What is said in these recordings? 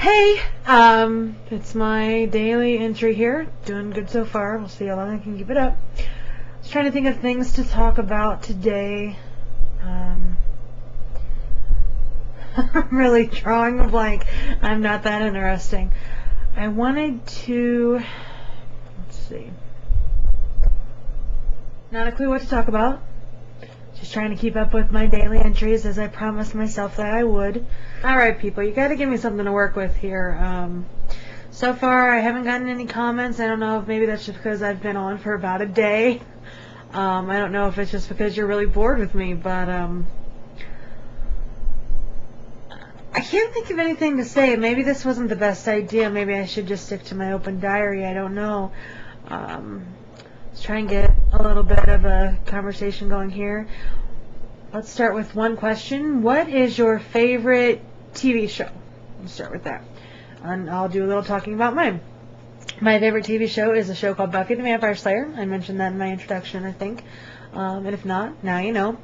Hey, it's my daily entry here. Doing good so far. We'll see how long I can keep it up. I was trying to think of things to talk about today. I'm really drawing a blank. I'm not that interesting. I wanted to, let's see. Not a clue what to talk about. Just trying to keep up with my daily entries as I promised myself that I would. Alright people, you gotta give me something to work with here. So far I haven't gotten any comments. I don't know if maybe that's just because I've been on for about a day. I don't know if it's just because you're really bored with me, but I can't think of anything to say. Maybe this wasn't the best idea. Maybe I should just stick to my open diary. I don't know. Let's try and get a little bit of a conversation going here. Let's start with one question. What is your favorite TV show? Let's start with that. And I'll do a little talking about mine. My favorite TV show is a show called Buffy the Vampire Slayer. I mentioned that in my introduction, I think. And if not, now you know.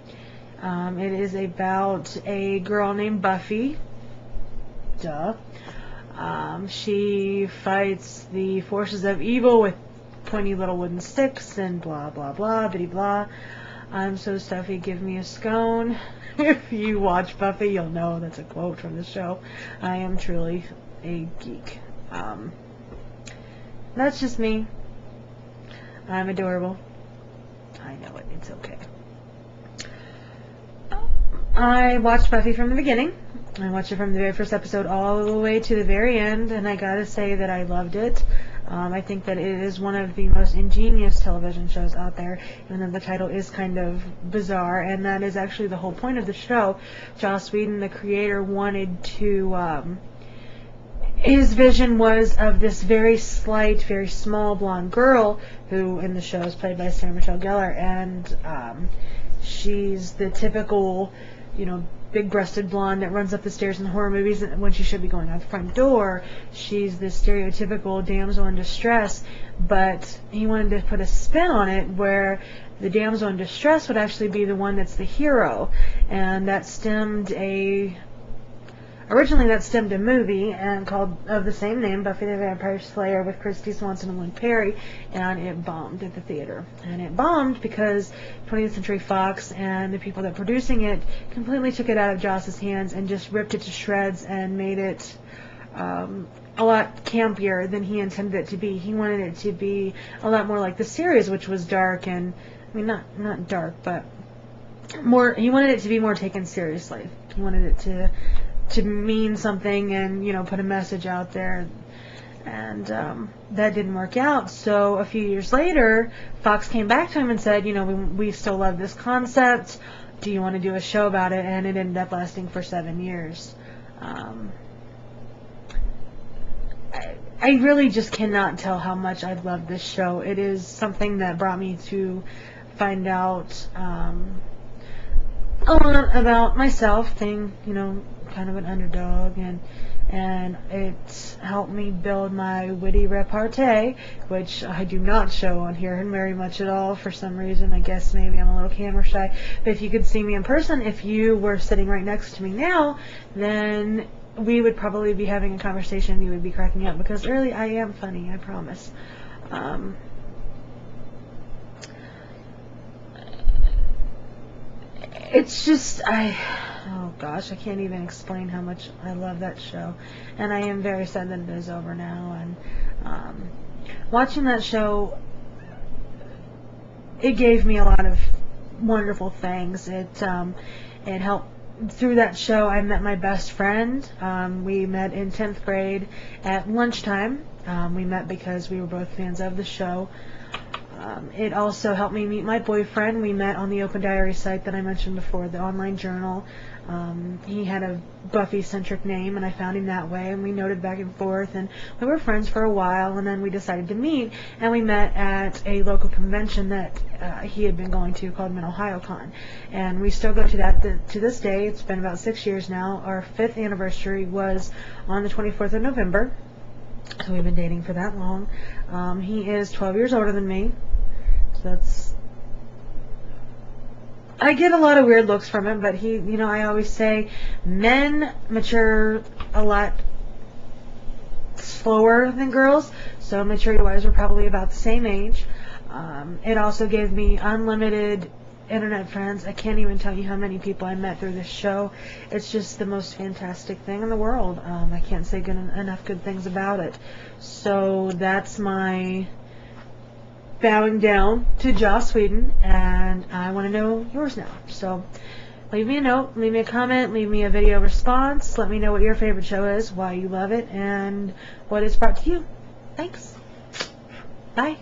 It is about a girl named Buffy. Duh. She fights the forces of evil with pointy little wooden sticks and blah blah blah, bitty blah. I'm so stuffy, give me a scone. If you watch Buffy, you'll know that's a quote from the show. I am truly a geek. That's just me. I'm adorable. I know it. It's okay. I watched Buffy from the beginning. I watched it from the very first episode all the way to the very end, and I gotta say that I loved it. I think that it is one of the most ingenious television shows out there, even though the title is kind of bizarre, and that is actually the whole point of the show. Joss Whedon, the creator, wanted to, his vision was of this very slight, very small blonde girl, who in the show is played by Sarah Michelle Gellar, and she's the typical, big-breasted blonde that runs up the stairs in horror movies when she should be going out the front door. She's the stereotypical damsel in distress, but he wanted to put a spin on it where the damsel in distress would actually be the one that's the hero, and that stemmed Originally, that stemmed a movie of the same name, Buffy the Vampire Slayer, with Christy Swanson and Luke Perry, and it bombed at the theater. And it bombed because 20th Century Fox and the people that were producing it completely took it out of Joss's hands and just ripped it to shreds and made it a lot campier than he intended it to be. He wanted it to be a lot more like the series, which was dark and, not dark, but more. He wanted it to be more taken seriously. He wanted it to mean something and put a message out there, and that didn't work out. So a few years later, Fox came back to him and said, we still love this concept, do you want to do a show about it? And it ended up lasting for 7 years. I really just cannot tell how much I love this show. It is something that brought me to find out a lot about myself, being, kind of an underdog, and it helped me build my witty repartee, which I do not show on here very much at all for some reason. I guess maybe I'm a little camera shy, but if you could see me in person, if you were sitting right next to me now, then we would probably be having a conversation and you would be cracking up, because really I am funny, I promise. It's just, oh gosh, I can't even explain how much I love that show, and I am very sad that it is over now. And watching that show, it gave me a lot of wonderful things. It helped. Through that show, I met my best friend. We met in 10th grade at lunchtime. We met because we were both fans of the show. It also helped me meet my boyfriend. We met on the Open Diary site that I mentioned before, the online journal. He had a Buffy-centric name, and I found him that way, and we noted back and forth, and we were friends for a while, and then we decided to meet, and we met at a local convention that he had been going to called MidOhioCon, and we still go to that to this day. It's been about 6 years now. Our 5th anniversary was on the 24th of November, so we've been dating for that long. He is 12 years older than me, so that's... I get a lot of weird looks from him, but he, I always say men mature a lot slower than girls, so maturity-wise we're probably about the same age. It also gave me unlimited internet friends. I can't even tell you how many people I met through this show. It's just the most fantastic thing in the world. I can't say enough good things about it. So that's my bowing down to Joss Whedon, and I want to know yours now. So leave me a note, leave me a comment, leave me a video response. Let me know what your favorite show is, why you love it, and what it's brought to you. Thanks. Bye.